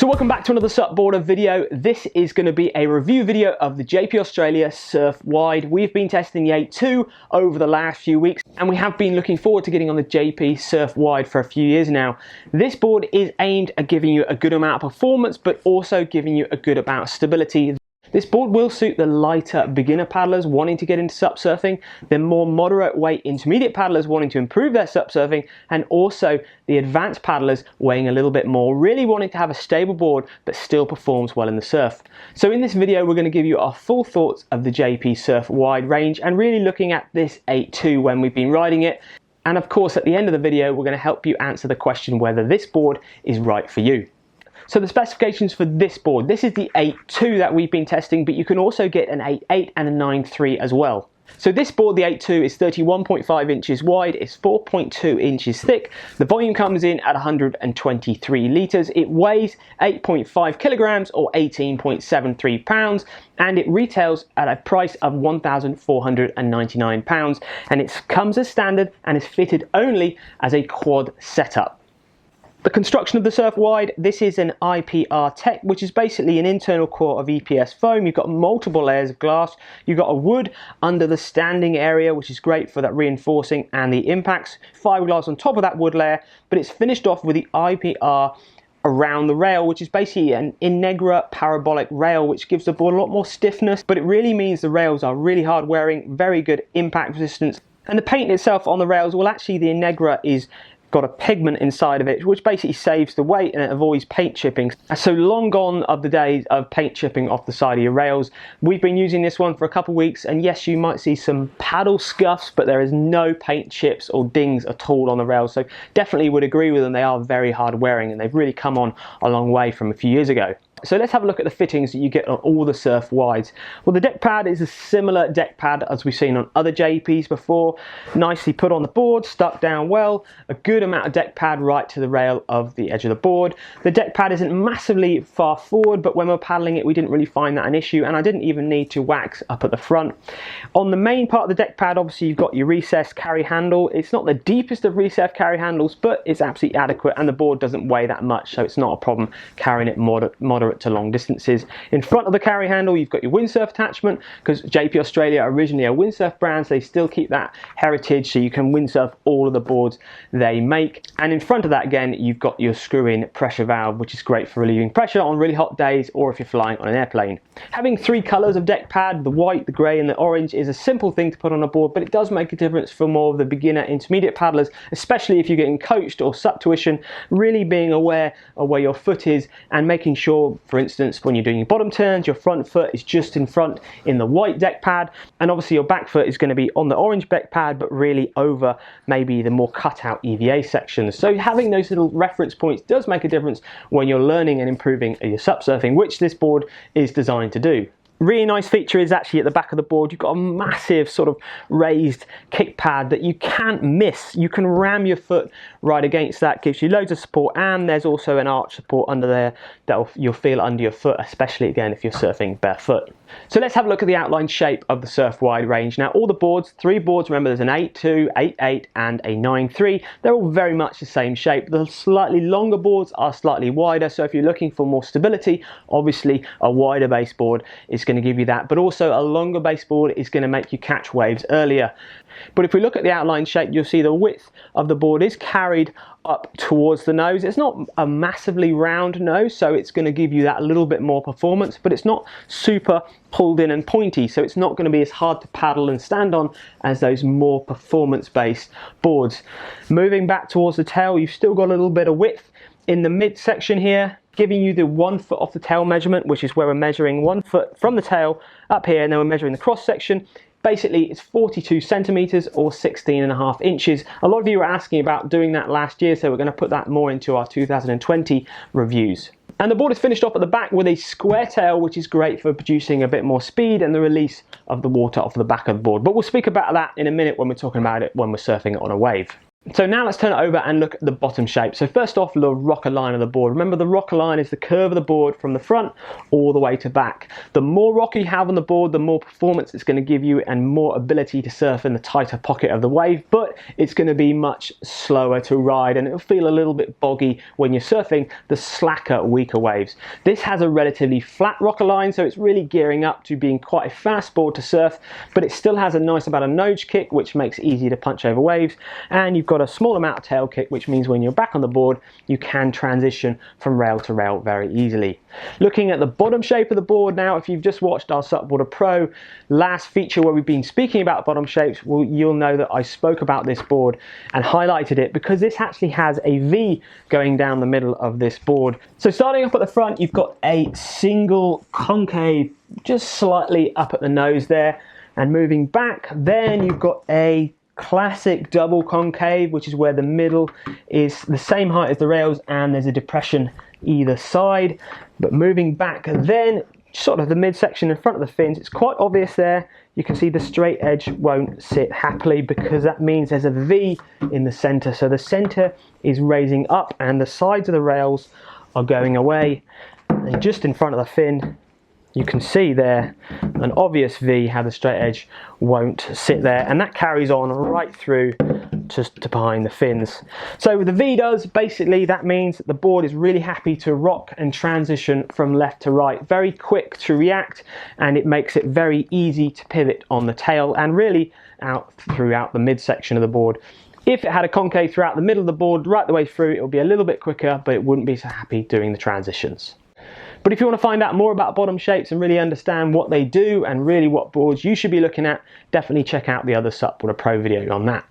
welcome back to another SUPboarder video. This is going to be a review video of the JP Australia Surf Wide. We've been testing the 8.2 over the last few weeks and we have been looking forward to getting on the JP Surf Wide for a few years now. This board is aimed at giving you a good amount of performance but also giving you a good amount of stability. This board will suit the lighter beginner paddlers wanting to get into SUP surfing, the more moderate weight intermediate paddlers wanting to improve their SUP surfing, and also the advanced paddlers weighing a little bit more, really wanting to have a stable board that still performs well in the surf. So in this video we're going to give you our full thoughts of the JP Surf Wide range and really looking at this 8.2 when we've been riding it. And of course at the end of the video we're going to help you answer the question whether this board is right for you. So the specifications for this board, this is the 8.2 that we've been testing, but you can also get an 8.8 and a 9.3 as well. So this board, the 8.2, is 31.5 inches wide, it's 4.2 inches thick. The volume comes in at 123 litres. It weighs 8.5 kilograms or 18.73 pounds, and it retails at a price of £1,499. And it comes as standard and is fitted only as a quad setup. The construction of the Surf Wide, this is an IPR Tech, which is basically an internal core of EPS foam. You've got multiple layers of glass. You've got a wood under the standing area, which is great for that reinforcing and the impacts. Fiberglass on top of that wood layer, but it's finished off with the IPR around the rail, which is basically an Integra parabolic rail, which gives the board a lot more stiffness, but it really means the rails are really hard wearing, very good impact resistance. And the paint itself on the rails, well actually the Integra is got a pigment inside of it which basically saves the weight and it avoids paint chipping. So long gone are the days of paint chipping off the side of your rails. We've been using this one for a couple of weeks and yes, you might see some paddle scuffs, but there is no paint chips or dings at all on the rails, so definitely would agree with them. They are very hard wearing and they've really come on a long way from a few years ago. So let's have a look at the fittings that you get on all the Surf Wides. Well, the deck pad is a similar deck pad as we've seen on other JPs before. Nicely put on the board, stuck down well, a good amount of deck pad right to the rail of the edge of the board. The deck pad isn't massively far forward, but when we were paddling it we didn't really find that an issue, and I didn't even need to wax up at the front. On the main part of the deck pad, obviously you've got your recessed carry handle. It's not the deepest of recessed carry handles, but it's absolutely adequate, and the board doesn't weigh that much, so it's not a problem carrying it moderate to long distances. In front of the carry handle you've got your windsurf attachment, because JP Australia are originally a windsurf brand, so they still keep that heritage, so you can windsurf all of the boards they make. And in front of that again you've got your screw-in pressure valve, which is great for relieving pressure on really hot days or if you're flying on an airplane. Having three colours of deck pad, the white, the grey and the orange, is a simple thing to put on a board, but it does make a difference for more of the beginner intermediate paddlers, especially if you're getting coached or SUP tuition. Really being aware of where your foot is and making sure, for instance, when you're doing your bottom turns, your front foot is just in front in the white deck pad, and obviously your back foot is going to be on the orange deck pad but really over maybe the more cut out EVA sections. So having those little reference points does make a difference when you're learning and improving your SUP surfing, which this board is designed to do. Really nice feature is actually at the back of the board you've got a massive sort of raised kick pad that you can't miss. You can ram your foot right against that, gives you loads of support, and there's also an arch support under there that you'll feel under your foot, especially again if you're surfing barefoot. So let's have a look at the outline shape of the Surf Wide range. Now all the boards, three boards, remember there's an 8.2, 8.8 and a 9.3. They're all very much the same shape. The slightly longer boards are slightly wider, so if you're looking for more stability, obviously a wider base board is going to give you that, but also a longer base board is going to make you catch waves earlier. But if we look at the outline shape, you'll see the width of the board is carried up towards the nose. It's not a massively round nose, so it's going to give you that little bit more performance, but it's not super pulled in and pointy, so it's not going to be as hard to paddle and stand on as those more performance based boards. Moving back towards the tail, you've still got a little bit of width in the mid section here, giving you the 1 foot off the tail measurement, which is where we're measuring 1 foot from the tail up here, and then we're measuring the cross section. Basically it's 42 centimeters or 16.5 inches. A lot of you were asking about doing that last year, so we're going to put that more into our 2020 reviews. And the board is finished off at the back with a square tail, which is great for producing a bit more speed and the release of the water off the back of the board. But we'll speak about that in a minute when we're talking about it when we're surfing it on a wave. So now let's turn it over and look at the bottom shape. So first off, the rocker line of the board. Remember, the rocker line is the curve of the board from the front all the way to back. The more rocker you have on the board, the more performance it's going to give you and more ability to surf in the tighter pocket of the wave, but it's going to be much slower to ride and it'll feel a little bit boggy when you're surfing the slacker, weaker waves. This has a relatively flat rocker line, so it's really gearing up to being quite a fast board to surf, but it still has a nice amount of nose kick, which makes it easy to punch over waves, and you've got a small amount of tail kick, which means when you're back on the board you can transition from rail to rail very easily. Looking at the bottom shape of the board now, if you've just watched our SUPboarder Pro last feature where we've been speaking about bottom shapes, well, you'll know that I spoke about this board and highlighted it because this actually has a V going down the middle of this board. So starting up at the front, you've got a single concave just slightly up at the nose there, and moving back then you've got a classic double concave, which is where the middle is the same height as the rails and there's a depression either side. But moving back then, sort of the midsection in front of the fins, it's quite obvious there. You can see the straight edge won't sit happily because that means there's a V in the center. So the center is raising up and the sides of the rails are going away. And just in front of the fin, you can see there an obvious V, how the straight edge won't sit there, and that carries on right through to behind the fins. So the V does, basically that means that the board is really happy to rock and transition from left to right, very quick to react, and it makes it very easy to pivot on the tail and really out throughout the midsection of the board. If it had a concave throughout the middle of the board right the way through, it would be a little bit quicker, but it wouldn't be so happy doing the transitions. But if you want to find out more about bottom shapes and really understand what they do and really what boards you should be looking at, definitely check out the other SUPboarder Pro video on that.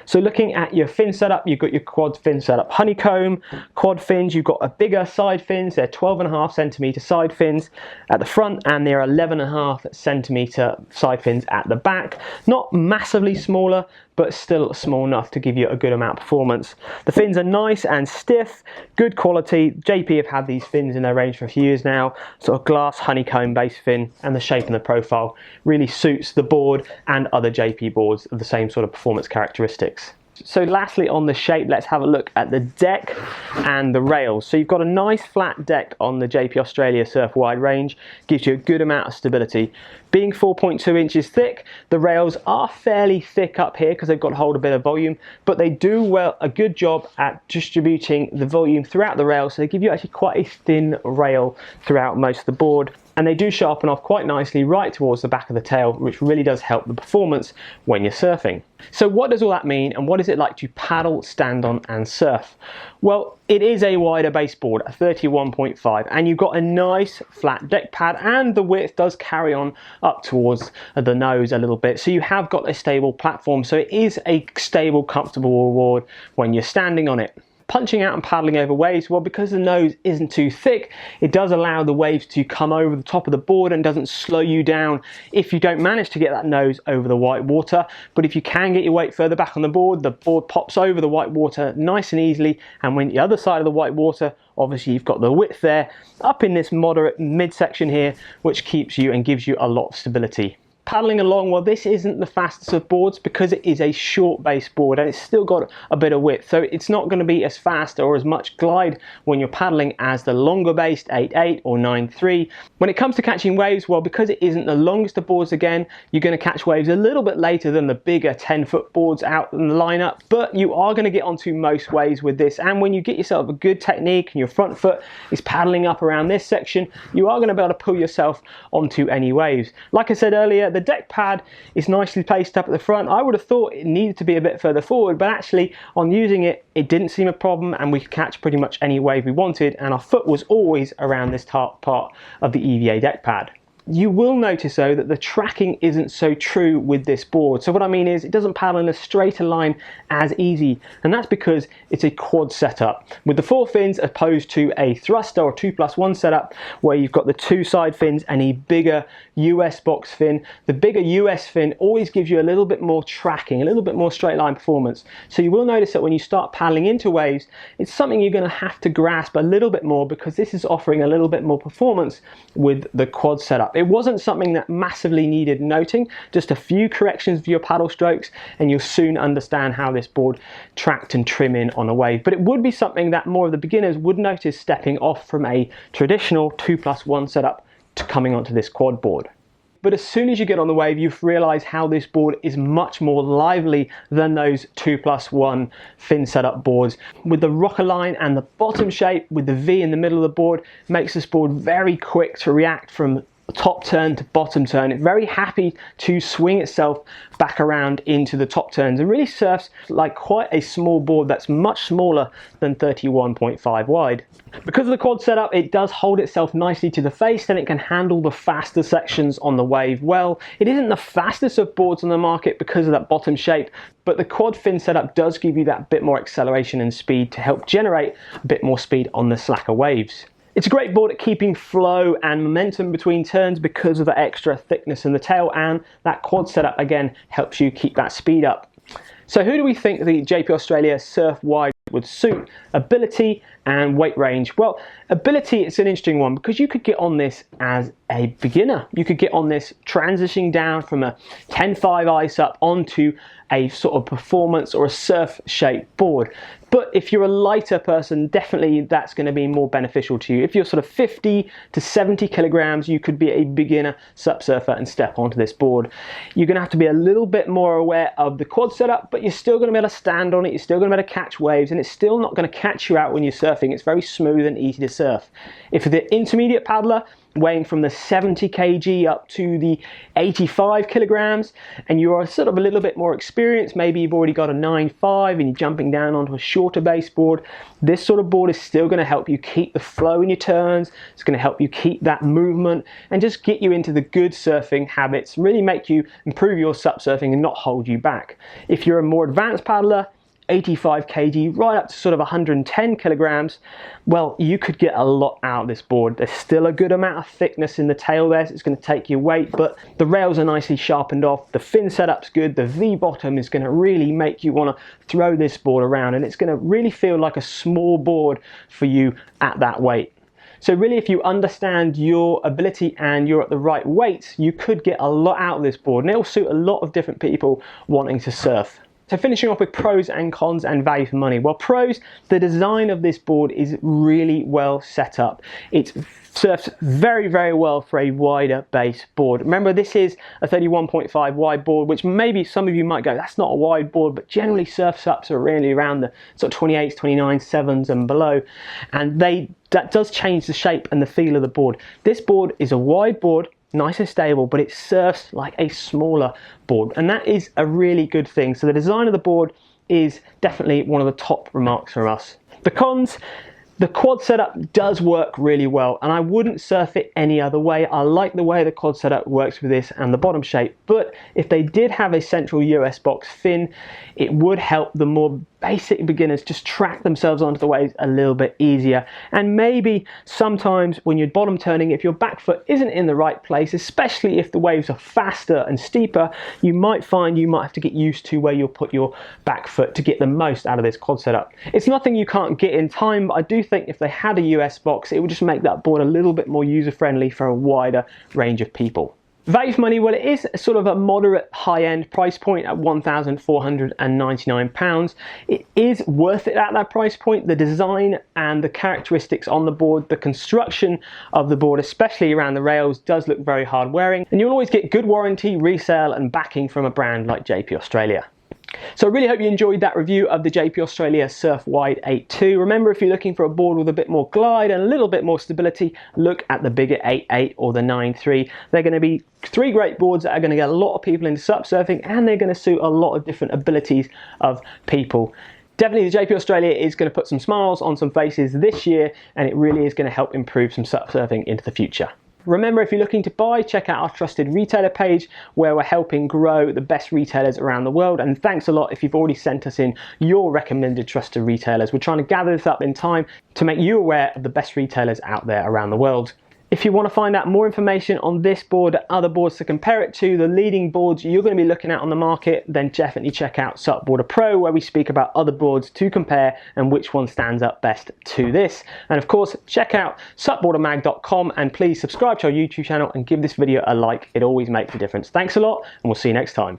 So looking at your fin setup, you've got your quad fin setup. Honeycomb quad fins, you've got a bigger side fins. They're 12.5 centimeter side fins at the front and they're 11.5 centimeter side fins at the back. Not massively smaller, but still small enough to give you a good amount of performance. The fins are nice and stiff, good quality. JP have had these fins in their range for a few years now, sort of glass honeycomb base fin, and the shape and the profile really suits the board and other JP boards of the same sort of performance characteristics. So lastly on the shape, let's have a look at the deck and the rails. So you've got a nice flat deck on the JP Australia Surf Wide range, gives you a good amount of stability. Being 4.2 inches thick, the rails are fairly thick up here because they've got to hold a bit of volume, but they do a good job at distributing the volume throughout the rail, so they give you actually quite a thin rail throughout most of the board. And they do sharpen off quite nicely right towards the back of the tail, which really does help the performance when you're surfing. So what does all that mean, and what is it like to paddle, stand on and surf? Well, it is a wider baseboard, a 31.5, and you've got a nice flat deck pad, and the width does carry on up towards the nose a little bit, so you have got a stable platform, so it is a stable, comfortable board when you're standing on it. Punching out and paddling over waves, well, because the nose isn't too thick, it does allow the waves to come over the top of the board and doesn't slow you down if you don't manage to get that nose over the white water. But if you can get your weight further back on the board pops over the white water nice and easily, and when the other side of the white water, obviously you've got the width there up in this moderate midsection here, which keeps you and gives you a lot of stability. Paddling along, well, this isn't the fastest of boards because it is a short base board and it's still got a bit of width, so it's not going to be as fast or as much glide when you're paddling as the longer based 8.8 or 9.3. When it comes to catching waves, well, because it isn't the longest of boards, again, you're going to catch waves a little bit later than the bigger 10-foot boards out in the lineup, but you are going to get onto most waves with this. And when you get yourself a good technique and your front foot is paddling up around this section, you are going to be able to pull yourself onto any waves. Like I said earlier, the deck pad is nicely placed up at the front. I would have thought it needed to be a bit further forward, but actually on using it, it didn't seem a problem and we could catch pretty much any wave we wanted, and our foot was always around this top part of the EVA deck pad. You will notice though that the tracking isn't so true with this board. So what I mean is it doesn't paddle in a straighter line as easy, and that's because it's a quad setup with the 4 fins opposed to a thruster or 2+1 setup where you've got the 2 side fins and a bigger US box fin. The bigger US fin always gives you a little bit more tracking, a little bit more straight line performance. So you will notice that when you start paddling into waves, it's something you're going to have to grasp a little bit more because this is offering a little bit more performance with the quad setup. setup. It wasn't something that massively needed noting, just a few corrections of your paddle strokes and you'll soon understand how this board tracked and trim in on a wave. But it would be something that more of the beginners would notice stepping off from a traditional 2+1 setup to coming onto this quad board. But as soon as you get on the wave, you've realized how this board is much more lively than those 2+1 fin setup boards. With the rocker line and the bottom shape with the V in the middle of the board makes this board very quick to react from top turn to bottom turn. It's very happy to swing itself back around into the top turns and really surfs like quite a small board that's much smaller than 31.5 wide. Because of the quad setup, it does hold itself nicely to the face and it can handle the faster sections on the wave well. It isn't the fastest of boards on the market because of that bottom shape, but the quad fin setup does give you that bit more acceleration and speed to help generate a bit more speed on the slacker waves. It's a great board at keeping flow and momentum between turns because of the extra thickness in the tail, and that quad setup again helps you keep that speed up. So who do we think the JP Australia Surf Wide would suit? Ability and weight range. Well, ability, it's an interesting one because you could get on this as a beginner. You could get on this transitioning down from a 10.5 ice up onto a sort of performance or a surf shaped board. But if you're a lighter person, definitely that's going to be more beneficial to you. If you're sort of 50 to 70 kilograms, you could be a beginner SUP surfer and step onto this board. You're going to have to be a little bit more aware of the quad setup, but you're still going to be able to stand on it, you're still going to be able to catch waves, and it's still not going to catch you out when you're surfing. It's very smooth and easy to surf. If you're the intermediate paddler, weighing from the 70 kg up to the 85 kilograms, and you are sort of a little bit more experienced, maybe you've already got a 9.5 and you're jumping down onto a shorter base board, this sort of board is still going to help you keep the flow in your turns. It's going to help you keep that movement and just get you into the good surfing habits, really make you improve your SUP surfing and not hold you back. If you're a more advanced paddler, 85 kg right up to sort of 110 kilograms, well, you could get a lot out of this board. There's still a good amount of thickness in the tail there, so it's going to take your weight, but the rails are nicely sharpened off, the fin setup's good, the V bottom is going to really make you want to throw this board around, and it's going to really feel like a small board for you at that weight. So really, if you understand your ability and you're at the right weight, you could get a lot out of this board, and it will suit a lot of different people wanting to surf. So finishing off with pros and cons and value for money. Well, pros, the design of this board is really well set up. It surfs very, very well for a wider base board. Remember, this is a 31.5 wide board, which maybe some of you might go, that's not a wide board, but generally surf SUPs are really around the sort of 28s, 29s, 7s and below. And that does change the shape and the feel of the board. This board is a wide board, nice and stable, but it surfs like a smaller board, and that is a really good thing. So the design of the board is definitely one of the top remarks from us. The cons, the quad setup does work really well, and I wouldn't surf it any other way. I like the way the quad setup works with this and the bottom shape, but if they did have a central US box fin, it would help the more basic beginners just track themselves onto the waves a little bit easier. And maybe sometimes when you're bottom turning, if your back foot isn't in the right place, especially if the waves are faster and steeper, you might find you might have to get used to where you'll put your back foot to get the most out of this quad setup. It's nothing you can't get in time, but I do think if they had a US box, it would just make that board a little bit more user-friendly for a wider range of people. Value for money, well, it is sort of a moderate high-end price point at £1,499. It is worth it at that price point. The design and the characteristics on the board, the construction of the board, especially around the rails, does look very hard wearing, and you'll always get good warranty, resale and backing from a brand like JP Australia. So I really hope you enjoyed that review of the JP Australia Surf Wide 8.2. Remember, if you're looking for a board with a bit more glide and a little bit more stability, look at the bigger 8.8 or the 9.3. They're going to be three great boards that are going to get a lot of people into SUP surfing, and they're going to suit a lot of different abilities of people. Definitely the JP Australia is going to put some smiles on some faces this year, and it really is going to help improve some SUP surfing into the future. Remember, if you're looking to buy, check out our trusted retailer page where we're helping grow the best retailers around the world. And thanks a lot if you've already sent us in your recommended trusted retailers. We're trying to gather this up in time to make you aware of the best retailers out there around the world. If you want to find out more information on this board and other boards to compare it to, the leading boards you're going to be looking at on the market, then definitely check out SUPboarder Pro, where we speak about other boards to compare and which one stands up best to this. And of course, check out SUPboardermag.com, and please subscribe to our YouTube channel and give this video a like. It always makes a difference. Thanks a lot, and we'll see you next time.